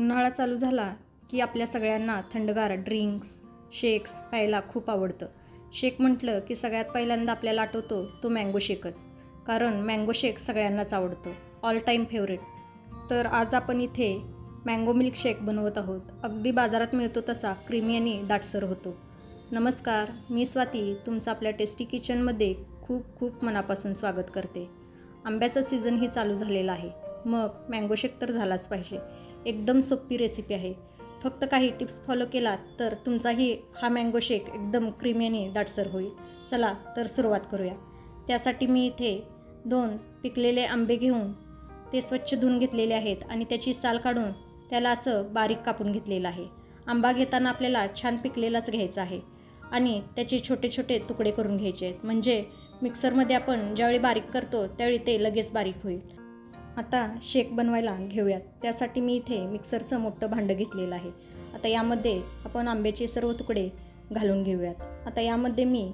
उन्हाळा चालू झाला की आपल्या सगळ्यांना थंडगार ड्रिंक्स, शेक्स प्यायला खूप आवडतं. शेक म्हटलं की सगळ्यात पहिल्यांदा आपल्याला आठवतो तो मँगो शेकच. कारण मँगो शेक सगळ्यांनाच आवडतो, ऑल टाईम फेवरेट. तर आज आपण इथे मँगो मिल्क शेक बनवत आहोत. अगदी बाजारात मिळतो तसा क्रीमी आणि दाटसर होतो. नमस्कार, मी स्वाती तुमचं आपल्या टेस्टी किचनमध्ये खूप खूप मनापासून स्वागत करते. आंब्याचा सीझनही चालू झालेला आहे, मग मँगो शेक तर झालाच पाहिजे. एकदम सोपी रेसिपी आहे. फक्त काही टिप्स फॉलो केलात तर तुमचाही हा मँगो शेक एकदम क्रीमी आणि दाटसर होईल. चला तर सुरुवात करूया. त्यासाठी मी इथे 2 पिकलेले आंबे घेऊन ते स्वच्छ धुवून घेतलेले आहेत आणि त्याची साल काढून त्याला असं बारीक कापून घेतलेलं आहे. आंबा घेताना आपल्याला छान पिकलेलाच घ्यायचा आहे आणि त्याचे छोटे छोटे तुकडे करून घ्यायचे आहेत, म्हणजे मिक्सरमध्ये आपण ज्यावेळी बारीक करतो त्यावेळी ते लगेच बारीक होईल. आता शेक बनवायला घेऊयात. त्यासाठी मी इथे मिक्सरचं मोठं भांडं घेतलेलं आहे. आता यामध्ये आपण आंब्याचे सर्व तुकडे घालून घेऊयात. आता यामध्ये मी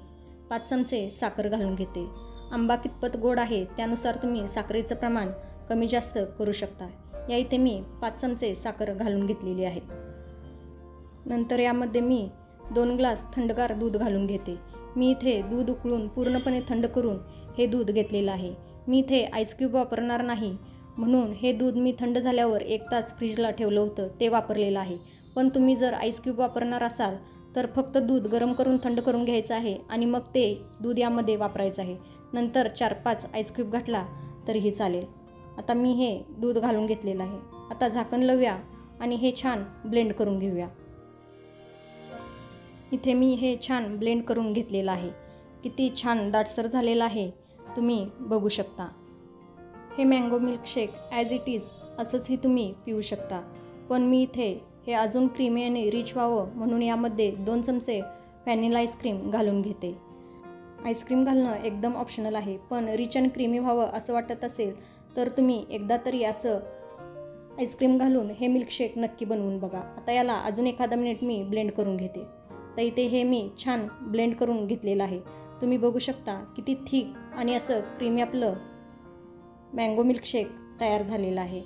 5 चमचे साखर घालून घेते. आंबा कितपत गोड आहे त्यानुसार तुम्ही साखरेचं प्रमाण कमी जास्त करू शकता. या इथे मी 5 चमचे साखर घालून घेतलेली आहे. नंतर यामध्ये मी 2 ग्लास थंडगार दूध घालून घेते. मी इथे दूध उकळून पूर्णपणे थंड करून हे दूध घेतलेलं आहे. मी इथे आईस क्यूब वापरणार नाही, म्हणून हे दूध मी थंड झाल्यावर 1 तास फ्रीजला ठेवलं होतं ते वापरलेलं आहे. पण तुम्ही जर आईस क्यूब वापरणार असाल तर फक्त दूध गरम करून थंड करून घ्यायचं आहे आणि मग ते दूध यामध्ये वापरायचं आहे. नंतर 4-5 आईस क्यूब घातला तरीही चालेल. आता मी हे दूध घालून घेतलेलं आहे. आता झाकण लावूया आणि हे छान ब्लेंड करून घेऊया. इथे मी हे छान ब्लेंड करून घेतलेलं आहे. किती छान दाटसर झालेलं आहे तुम्ही बघू शकता. हे mango milkshake as it is असंचही तुम्ही पिऊ शकता, पण मी इथे हे अजून क्रीमी आणि रिच व्हावं म्हणून यामध्ये 2 चमचे व्हॅनिला आईस्क्रीम घालून घेते. आईस्क्रीम घालणं एकदम ऑप्शनल आहे, पण रिच आणि क्रीमी व्हावं असं वाटत असेल तर तुम्ही एकदा तरी असं आईस्क्रीम घालून हे मिल्कशेक नक्की बनवून बघा. आता याला अजून एखादा मिनिट मी ब्लेंड करून घेते. तर इथे हे मी छान ब्लेंड करून घेतलेलं आहे. तुम्ही बघू शकता किती थिक आणि असं क्रीमी आपलं मँगो मिल्कशेक तयार झालेलं आहे.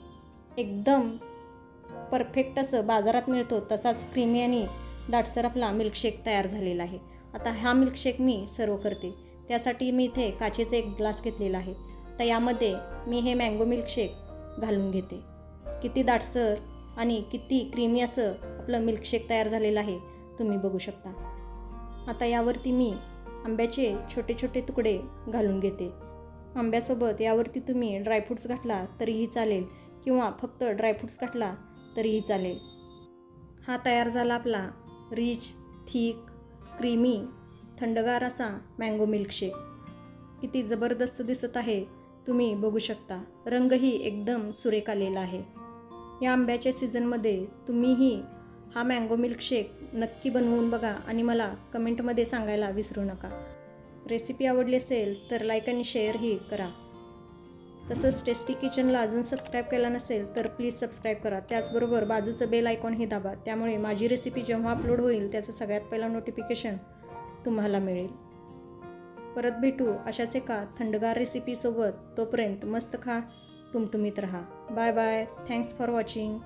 एकदम परफेक्ट असं बाजारात मिळतो तसाच क्रीमी आणि दाटसर आपला मिल्कशेक तयार झालेला आहे. आता हा मिल्कशेक मी सर्व करते. त्यासाठी मी इथे काचेचा 1 ग्लास घेतलेला आहे. तर यामध्ये मी हे मँगो मिल्कशेक घालून घेते. किती दाटसर आणि किती क्रीमी असं आपलं मिल्कशेक तयार झालेलं आहे तुम्ही बघू शकता. आता यावरती मी आंब्याचे छोटे छोटे तुकडे घालून घेते. आंब्यासोबत यावरती तुम्ही ड्रायफ्रूट्स घातला तरीही चालेल किंवा फक्त ड्रायफ्रूट्स घातला तरीही चालेल. हा तयार झाला आपला रिच, थिक, क्रीमी, थंडगार असा मँगो मिल्कशेक. किती जबरदस्त दिसत आहे तुम्ही बघू शकता. रंगही एकदम सुरेख आलेला आहे. या आंब्याच्या सीझनमध्ये तुम्हीही हा मँगो मिल्कशेक नक्की बनवून बघा आणि मला कमेंटमध्ये सांगायला विसरू नका. रेसिपी आवडली असेल तर लाईक आणि शेअरही करा. तसंच टेस्टी किचनला अजून सबस्क्राईब केला नसेल तर प्लीज सबस्क्राईब करा. त्याचबरोबर बाजूचं बेल आयकॉनही दाबा, त्यामुळे माझी रेसिपी जेव्हा अपलोड होईल त्याचं सगळ्यात पहिला नोटिफिकेशन तुम्हाला मिळेल. परत भेटू अशाच एका थंडगार रेसिपीसोबत. तोपर्यंत मस्त खा, टुमटुमीत राहा. Bye bye. Thanks for watching.